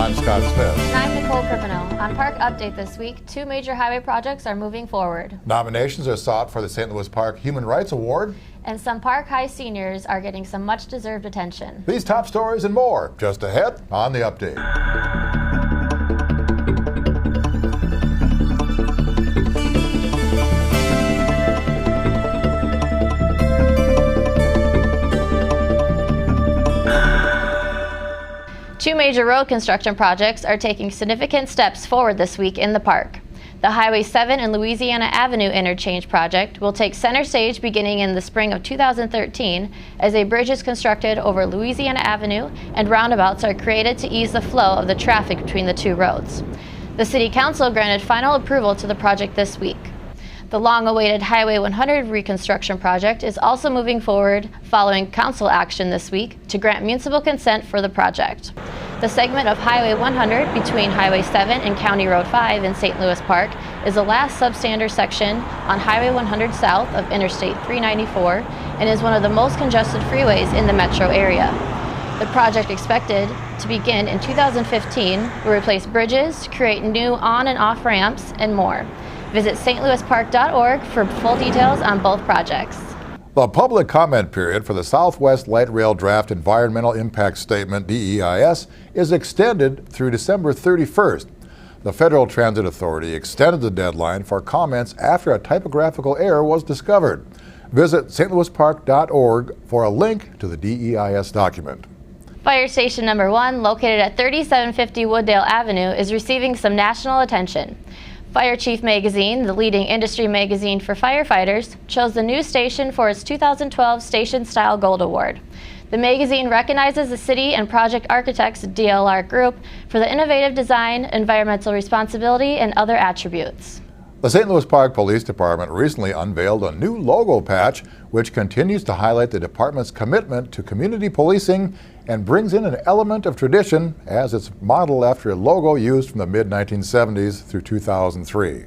I'm Scott Smith. And I'm Nicole Crippino. On Park Update this week, 2 major highway projects are moving forward. Nominations are sought for the St. Louis Park Human Rights Award. And some Park High seniors are getting some much-deserved attention. These top stories and more just ahead on The Update. Two major road construction projects are taking significant steps forward this week in the park. The Highway 7 and Louisiana Avenue Interchange project will take center stage beginning in the spring of 2013 as a bridge is constructed over Louisiana Avenue and roundabouts are created to ease the flow of the traffic between the two roads. The City Council granted final approval to the project this week. The long-awaited Highway 100 reconstruction project is also moving forward following council action this week to grant municipal consent for the project. The segment of Highway 100 between Highway 7 and County Road 5 in St. Louis Park is the last substandard section on Highway 100 south of Interstate 394 and is one of the most congested freeways in the metro area. The project expected to begin in 2015 will replace bridges, create new on and off ramps, and more. Visit stlouispark.org for full details on both projects. The public comment period for the Southwest Light Rail Draft Environmental Impact Statement, DEIS, is extended through December 31st. The Federal Transit Authority extended the deadline for comments after a typographical error was discovered. Visit stlouispark.org for a link to the DEIS document. Fire Station Number 1, located at 3750 Wooddale Avenue, is receiving some national attention. Fire Chief Magazine, the leading industry magazine for firefighters, chose the new station for its 2012 Station Style Gold Award. The magazine recognizes the city and project architects DLR Group for the innovative design, environmental responsibility, and other attributes. The St. Louis Park Police Department recently unveiled a new logo patch which continues to highlight the department's commitment to community policing and brings in an element of tradition as it's modeled after a logo used from the mid-1970s through 2003.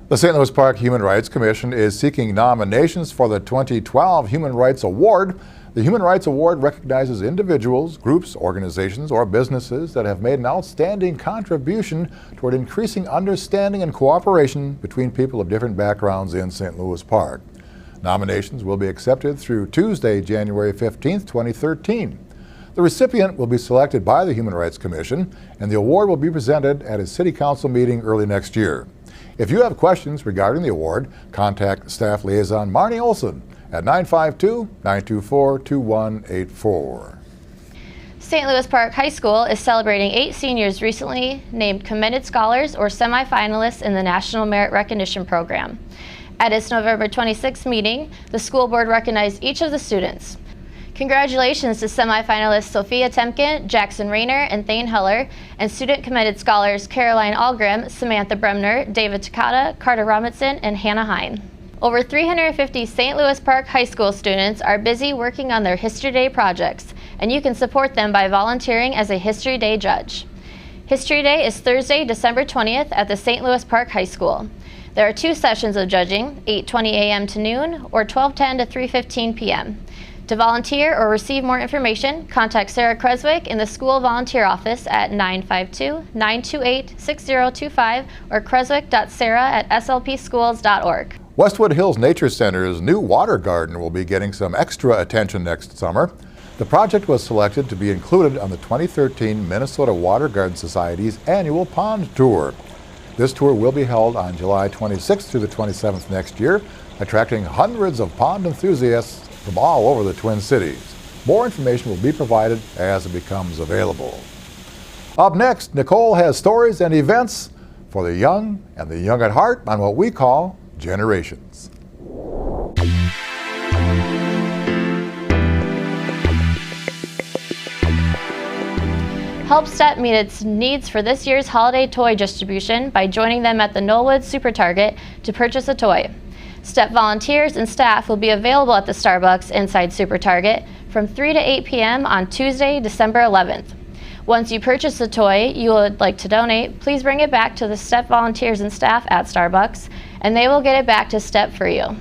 The St. Louis Park Human Rights Commission is seeking nominations for the 2012 Human Rights Award. The Human Rights Award recognizes individuals, groups, organizations, or businesses that have made an outstanding contribution toward increasing understanding and cooperation between people of different backgrounds in St. Louis Park. Nominations will be accepted through Tuesday, January 15, 2013. The recipient will be selected by the Human Rights Commission, and the award will be presented at a City Council meeting early next year. If you have questions regarding the award, contact Staff Liaison Marnie Olson at 952-924-2184. St. Louis Park High School is celebrating 8 seniors recently named commended scholars or semifinalists in the National Merit Recognition Program. At its November 26th meeting, the school board recognized each of the students. Congratulations to semifinalists Sophia Temkin, Jackson Rayner, and Thane Heller, and student commended scholars Caroline Algrim, Samantha Bremner, David Takata, Carter Robinson, and Hannah Hine. Over 350 St. Louis Park High School students are busy working on their History Day projects, and you can support them by volunteering as a History Day judge. History Day is Thursday, December 20th at the St. Louis Park High School. There are 2 sessions of judging, 8:20 a.m. to noon or 12:10 to 3:15 p.m. To volunteer or receive more information, contact Sarah Creswick in the school volunteer office at 952-928-6025 or creswick.sarah@slpschools.org. Westwood Hills Nature Center's new water garden will be getting some extra attention next summer. The project was selected to be included on the 2013 Minnesota Water Garden Society's annual pond tour. This tour will be held on July 26th through the 27th next year, attracting hundreds of pond enthusiasts from all over the Twin Cities. More information will be provided as it becomes available. Up next, Nicole has stories and events for the young and the young at heart on what we call Generations. Help STEP meet its needs for this year's holiday toy distribution by joining them at the Knollwood Super Target to purchase a toy. STEP volunteers and staff will be available at the Starbucks inside Super Target from 3 to 8 p.m. on Tuesday, December 11th. Once you purchase a toy you would like to donate, please bring it back to the STEP volunteers and staff at Starbucks, and they will get it back to STEP for you.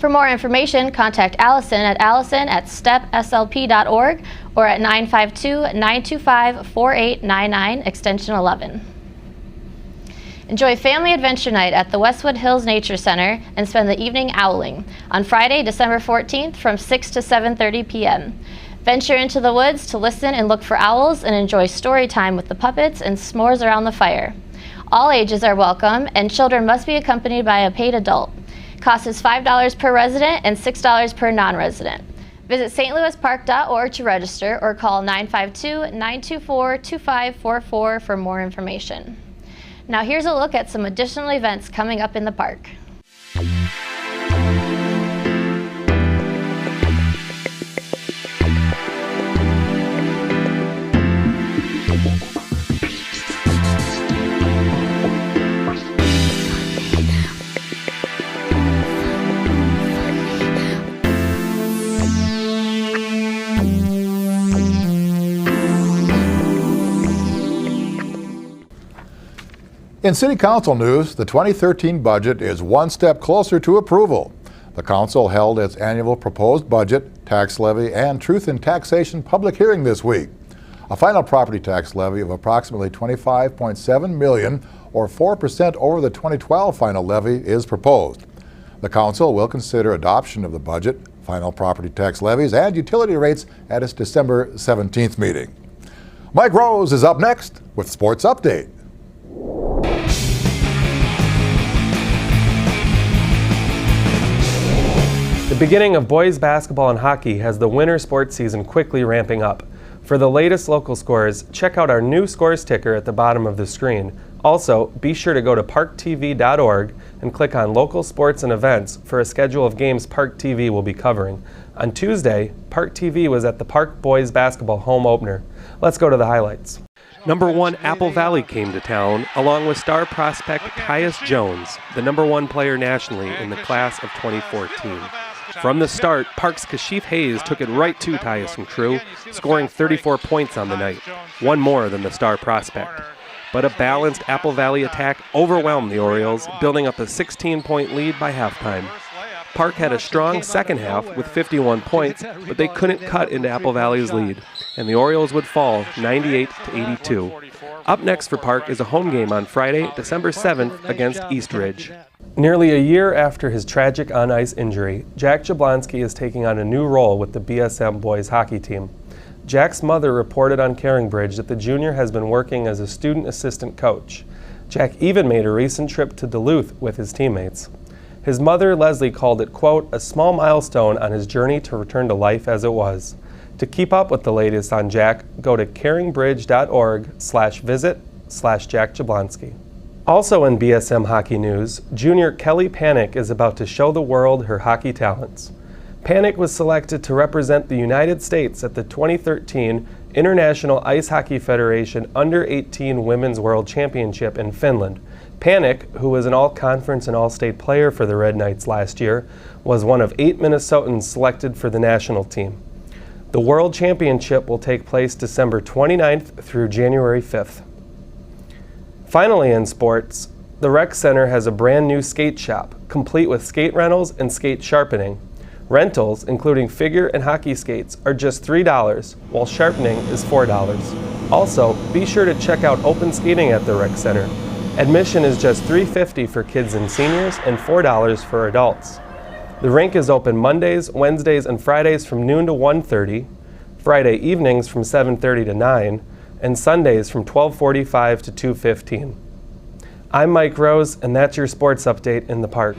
For more information, contact Allison at stepslp.org or at 952-925-4899, extension 11. Enjoy Family Adventure Night at the Westwood Hills Nature Center and spend the evening owling on Friday, December 14th from 6 to 7:30 p.m. Venture into the woods to listen and look for owls and enjoy story time with the puppets and s'mores around the fire. All ages are welcome, and children must be accompanied by a paid adult. Cost is $5 per resident and $6 per non-resident. Visit stlouispark.org to register or call 952-924-2544 for more information. Now here's a look at some additional events coming up in the park. In City Council news, the 2013 budget is one step closer to approval. The Council held its annual proposed budget, tax levy, and truth in taxation public hearing this week. A final property tax levy of approximately $25.7 million, or 4% over the 2012 final levy, is proposed. The Council will consider adoption of the budget, final property tax levies, and utility rates at its December 17th meeting. Mike Rose is up next with Sports Update. The beginning of boys basketball and hockey has the winter sports season quickly ramping up. For the latest local scores, check out our new scores ticker at the bottom of the screen. Also, be sure to go to parktv.org and click on local sports and events for a schedule of games Park TV will be covering. On Tuesday, Park TV was at the Park boys basketball home opener. Let's go to the highlights. Number 1 Apple Valley came to town, along with star prospect Tyus Jones, the number 1 player nationally in the class of 2014. From the start, Park's Kashif Hayes took it right to Tyus and crew, scoring 34 points on the night, one more than the star prospect. But a balanced Apple Valley attack overwhelmed the Orioles, building up a 16-point lead by halftime. Park had a strong second half with 51 points, but they couldn't cut into Apple Valley's lead, and the Orioles would fall 98-82. Up next for Park is a home game on Friday, December 7th against East Ridge. Nearly a year after his tragic on-ice injury, Jack Jablonski is taking on a new role with the BSM boys hockey team. Jack's mother reported on Caringbridge that the junior has been working as a student assistant coach. Jack even made a recent trip to Duluth with his teammates. His mother, Leslie, called it, quote, a small milestone on his journey to return to life as it was. To keep up with the latest on Jack, go to caringbridge.org/visit/Jack Jablonski. Also in BSM hockey news, junior Kelly Panic is about to show the world her hockey talents. Panic was selected to represent the United States at the 2013 International Ice Hockey Federation Under-18 Women's World Championship in Finland. Panic, who was an all-conference and all-state player for the Red Knights last year, was one of 8 Minnesotans selected for the national team. The World Championship will take place December 29th through January 5th. Finally in sports, the Rec Center has a brand new skate shop, complete with skate rentals and skate sharpening. Rentals, including figure and hockey skates, are just $3, while sharpening is $4. Also, be sure to check out open skating at the Rec Center. Admission is just $3.50 for kids and seniors and $4 for adults. The rink is open Mondays, Wednesdays, and Fridays from noon to 1:30, Friday evenings from 7:30 to 9, and Sundays from 12:45 to 2:15. I'm Mike Rose, and that's your sports update in the park.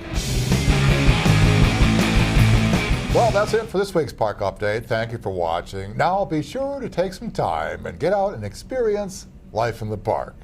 Well, that's it for this week's Park Update. Thank you for watching. Now be sure to take some time and get out and experience life in the park.